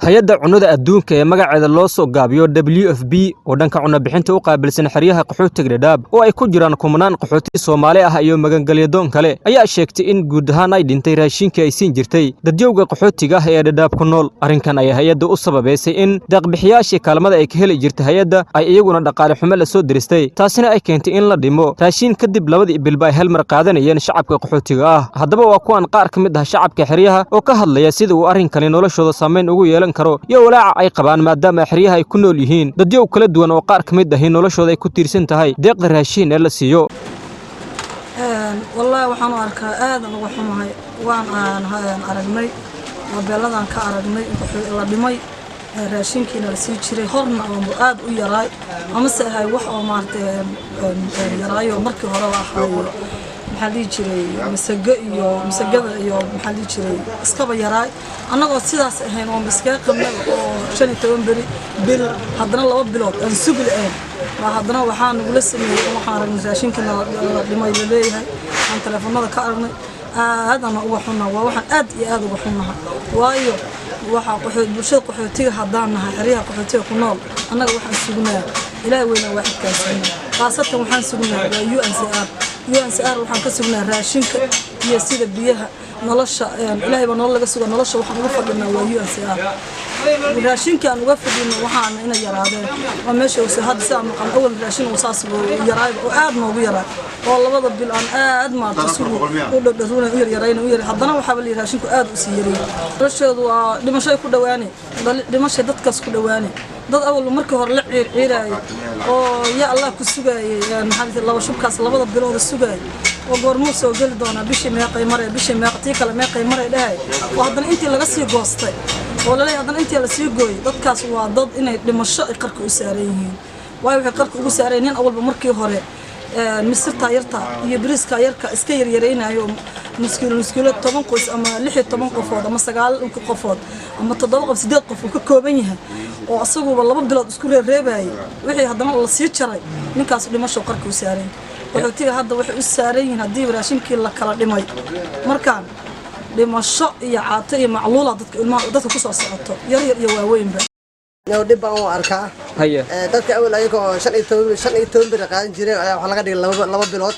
hay-adda cunnada adduunka ee magaceeda loo soo gaabiyo WFP oo dhanka cunno bixinta u qaabilsan xeryaha qaxootiga Dadaab oo ay ku jiraan kumanaan qaxooti Soomaali ah iyo magangalyadoon kale ayaa sheegtay in guud ahaan ay dhintay raashinka ay siin jirtay dadjowga qaxootiga ah ee Dadaab ku nool. Arrinkan ayaa hay-adda u sababaysay in deeq-bixiyaashii kaalmada ay ka heli jirtay hay-adda ay iyaguna dhaqaale xumo la soo diristay, taasina ay keentay in la dhimo raashin kadib labadii bilba ay hal mar qaadanayeen shacabka qaxootiga ah. Haddaba waa kuwan qaar ka mid ah shacabka xeryaha oo ka hadlaya sida uu arrinkani noloshooda saameyn ugu yeelan karo iyo walaaca ay qabaan maadaama xeryaha ay ku nool yihiin dadyow kala duwan oo qaar ka mid ah noloshooda ay ku tiirsan tahay deeqda raashin ee la siiyo. والله وحنا أركا آدم وحنا وأنا أرجمي وبلادنا كأرجمي لبمي راشين كنا رسيد شري هرنا ومقاد ويراي أمسه هاي وح ومارت يراي ومركب هراء حاول محلي شري مسجد محلي شري اسكاب يراي أنا قصدي سيداس هنا ومسكين قمنا وشان يتوون بيل هذنا الله بلاد السوق الآن هذنا وحنا ولسه وحنا راشين كنا لما يللي هاي عن تلفوننا كأرجمي هذا ما هو حنا وواحد آد وحنا وايو waxa bulshada qaxootiga hadanahay xiriyaha qaxootiga ku nool anaga waxaan sugnaa ilaahay weyna waxa ka sugnaa qaasatan waxaan sugnaa UNCR waxaan ka sugnaa raashinka iyo sida biyaha nolosha ilaahay baa nolol laga sugaa nolosha waxaan ugu fadhinaa waa UNCR raashinka aan uga fadhino waxaan ina yaraadeen waa meesha uu hadda saa maqan awal raashin uu saas yaraay oo aad noogu yaraay oo labada bil aan aad ma tasugu u dhadharuuna u yarayna u yaray haddana waxa la raashinku aad u sii yaray noloshoodu waa dhimasho ku dhawaanay dhimasho dadkaas ku dhawaanay dad awal markii hore la ciiray oo ya Allah ku sugaayay maxaa laba shubkaas labada bilood sugaayay oo goormo soo gali doona bishii meeqay maray bishii meeqtii kale meeqay maray dhahay oo haddana intii laga sii goostay oo la leeyahay haddana intii la sii gooyay dadkaas waa dad inay dhimasho ay qarka u saaran yihiin way waxay qarka ugu saareen awalba markii hore misirta yarta iyo bariiska yarka iska yaryareynayo muskiilo 10 qoys ama 16 qofood ama 9 qofood ama 7 qof 8 qof ka kooban yahay oo asaguba laba bilood isku reereebay wixii haddana la sii jaray ninkaas dhimasho qarka u saareen qaxootiga hadda waxay u saaran yihiin hadii raashinkii la kala dhimay markaan dhimasho iyo caato iyo macluula dadka ku soo socoto yar iyo waaweynba dib baan u arkaa dadka awal ayagoo 15 bir qaadan jireen ayaa waxa laga dhigay laba bilood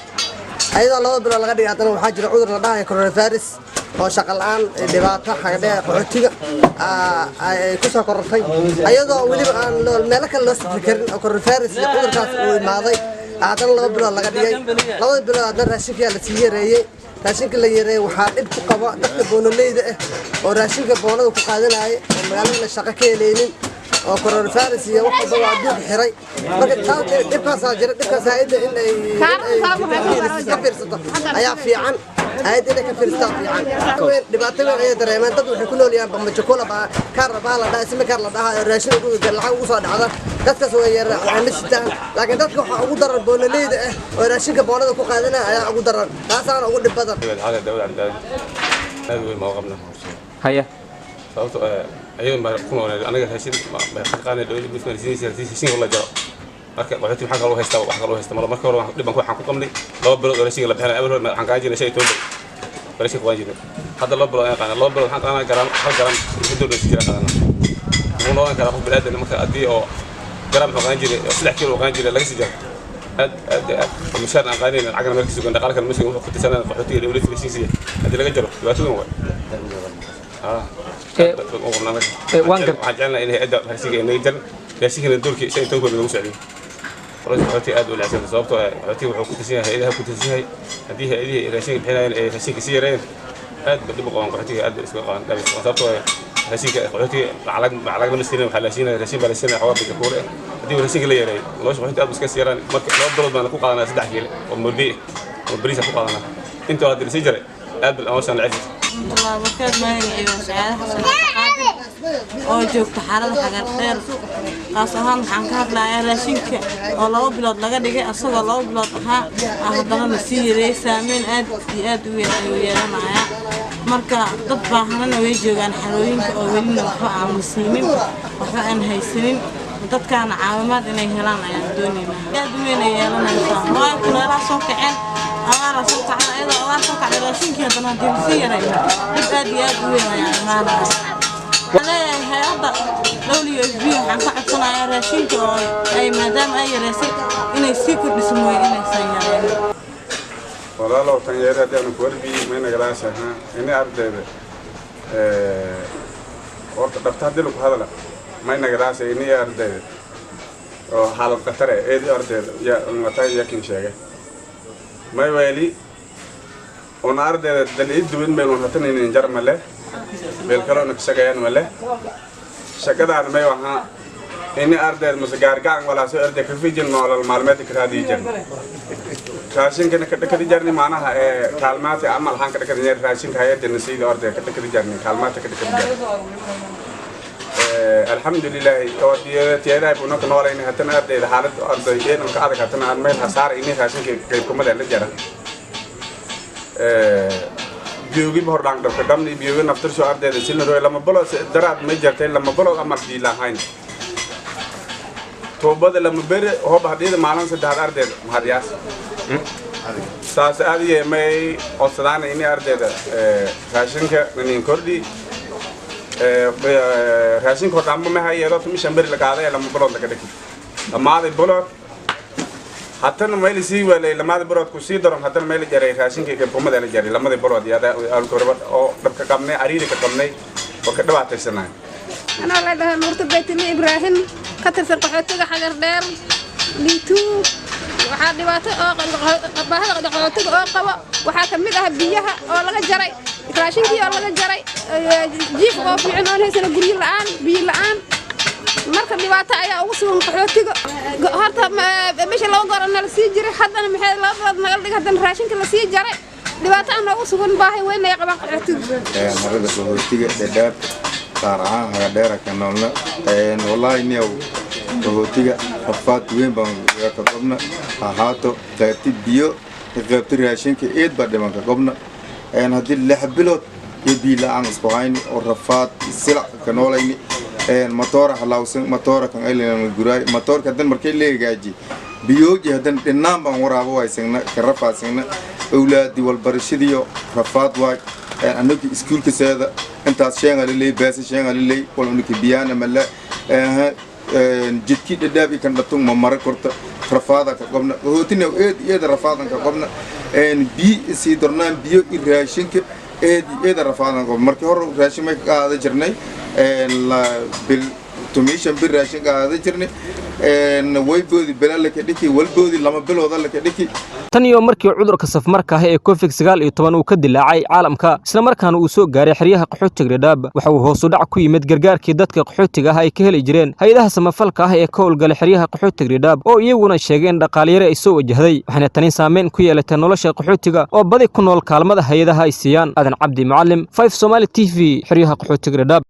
ayadoo laba bilood laga dhigay haddana waxaa jira cudur la dhahayo coronavirus oo shaqo la'aan dhibaato xagga qaxootiga ay ku soo korortay ayadoo waliba aan meel kale loo safri karin oo coronavirus iyo cudurkaas uu imaaday haddana laba bilood laga dhigay labada bilood haddana raashinka la sii yareeyay raashinka la yareeyay waxaa dhib ku qaba dadka boonoleyda ah oo raashinka boonada ku qaadanaya oo magaalada shaqo ka helaynin oo coronavirus iyo wax walba waa adduunka xiray marka dhibkaas jira dhibkaas hay'adda in ay ka fiirsato ayaa fiican hay'adda inay ka fiirsato fiican dhibaato weyn ay dareemaan dad waxay ku nool yihiin bambajokola kaar baa la dhahay isma kaar la dhahay raashin lacag ugu soo dhacda dadkaas way yar waxaan sitaan laakiin dadka waxa ugu daran boonoleyda ah oo raashinka boonada ku qaadanaya ayaa ugu daran taasaan ugu dhib badan aad weyn ma qabna haya sababtoo ayay ma ku noolay anaga raashin ma xaqaan dawladda bismarisiin wala jaro marka qaxooti waxa kale oo haysta wax kale oo haysta marka hore dhiban waxaan ku qabnay laba bilood oo raashin la bixinay abar waxaan ka jirnay 15 raashin ku waajibay hadda laba bilood ayaan laba bilood waxaan qaana garan hal garan inta dawladda jira qaana oo aan kala qof bilaad marka adii oo garan waxaan jiray 3 kiilo waxaan jiray laga sii jaro مشان أغاني العقل مركز وقلنا قالك المسك وقت سنة قحوتية اللي وليت في السيسية هذه اللي جرب يباتون هو وانجلنا إنه أدى هالشيء إنه يجر هالشيء إنه الدور شيء تنقل من المساعدين خلاص قحوتي أدى ولا عشان صوبته قحوتي وحكوت سيها هيدا كنت سيها هذه هالشيء بحنا هالشيء كثيرين أدى بدو قوان قحوتي أدى اسمه قوان لا بس صوبته هالشيء قحوتي على المسكين وحلاشين هالشيء بالسنة حوار بكورة دي ورسيق اللي يراي والله شو حتى أبغى كسيران مركب لو ضرب أنا كوك على 6 كيلو ومربي وبريسة كوك على أنتوا هذا السجرة قبل أوصل العزة والله وكاد ما يجي سعادة حسن أو جوك تحرر حاجة خير خاصة عن كهر لا راشينك والله بلاد لقى دقي أصلا الله بلاد ها هذا مسيري سامين أد ويا معايا marka dad baahan way joogan xarooyinka oo weli waxa aan muslimin waxa aan haysanin dadkan caawimaad inay helaan ayaan doonaynaa aad weyn ay yeelanaysaa waa kuna la soo kaceen awaara soo kacay ayadoo awaar soo kacay raashinkii haddana dib si yaray dad aad iyo aad weyn ayaan maanahay أنا هذا WFP waxaan ka codsanayaa raashinka oo ay maadaama ay yareysay inay sii kordhiso mooye inaysan yareen walaalow tan yareedaan ku warbi mayna galaashaha inay ardayda horta dhabta haddii lagu hadala mayna galaasha inay ardayda oo xaalad khatar ah eedi ardayda yaa matay yakin sheegay may wali on ardayda dalid duwan meel on hatan inay jarmale meel kale oo shaqeeyaan male shaqadaan may waxa inay ardayda masgaargaan wala soo arday ka fiijin nolol maalmeedka raadii jar raashinka ka dhakadi jarni maanaha kaalmaati amal han ka dhakadi jar raashinka hay'adda nasiida arday ka dhakadi jarni kaalmaati ka dhakadi jar alxamdulillah tiyada ay bunka noolayna hatan ardayda xaalad ardaydeena ka adag hatan aan meel hasaar inay raashinka qayb kumada la jara biyugi hordaan dhabka dhamni biyugi naftar soo ardayda silno lama bolo daraad ma jartay lama bolo amal diilahayn toobada lama bere oo bahdida maalin saddex ardayda mahadiyaas saas aadiye may codsadaan inay ardayda raashinka nin kordhi raashinka dhamma ma hayado tumishan beri la qaaday lama bolo laga dhigi dhamaaday bolo hatan meel sii walay lamada borood ku sii daran hatan meel jaray raashinka ka pomada la jaray lamada borood yada alkorba oo dabka qabnay ariiri ka qabnay oo ka dhawaataysanay ana la dhahay Nuurta Baytili Ibrahim ka tirsan qaxootiga xagar dheer liitu waxa dhibaato oo qabaha qaxootiga oo qabo waxa kamid ah biyaha oo laga jaray raashinkii oo laga jaray jiif oo fiican oo haysan guri la'aan biyo la'aan marka dhibaato ayaa ugu sugan qaxootiga horta meesha loo goorana la sii jiray haddana maxay laba bilood naga dhig haddana raashinka la sii jaray dhibaato aan ugu sugan baahay weyn ay qabaan qaxootiga marada qaxootiga dheer qaar ahaan haga dheer ka noolna wallahi niyow qaxootiga rafaad weyn baan ka qabna ahaato qaybti biyo qaybti raashinka eed baa dhimanka qabna haddii 6 bilood iyo biyo la'aan isku hayni oo rafaad silac ka noolayni motor halawsan motor kan aylan guray motor ka dan markay leegaaji biyooji hadan dhinaan baan waraabo waysana ka rafaasana awlaadi wal barashadiyo rafaad waay anagi iskuulka seeda intaas sheegal leey baas sheegal leey wal unki biyana mala jidki dhadaabi kan dhatung ma mara korta rafaada ka qabna hootina eed rafaadan ka qabna bi si dornaan biyo raashinka eed rafaadan ko markii hore raashin ma qaada jirnay la bil tumishan bir raashin qaada jirnay way boodi balala ka dhiki wal boodi lama bilooda la ka dhiki tan iyo markii cudurka safmarka ah ee COVID-19 uu ka dilaacay caalamka isla markaana uu soo gaaray xiriyaha qaxootiga Dadaab waxa uu hoos u dhac ku yimid gargaarkii dadka qaxootiga ah ay ka heli jireen hay'adaha samafalka ah ee ka howlgala xiriyaha qaxootiga Dadaab oo iyaguna sheegeen dhaqaale yare ay soo wajahday waxaana tani saameyn ku yeelatay nolosha qaxootiga oo badi ku nool kaalmada hay'adaha ay siiyaan Aadan Cabdi Macallim 5 Somali TV xiriyaha qaxootiga Dadaab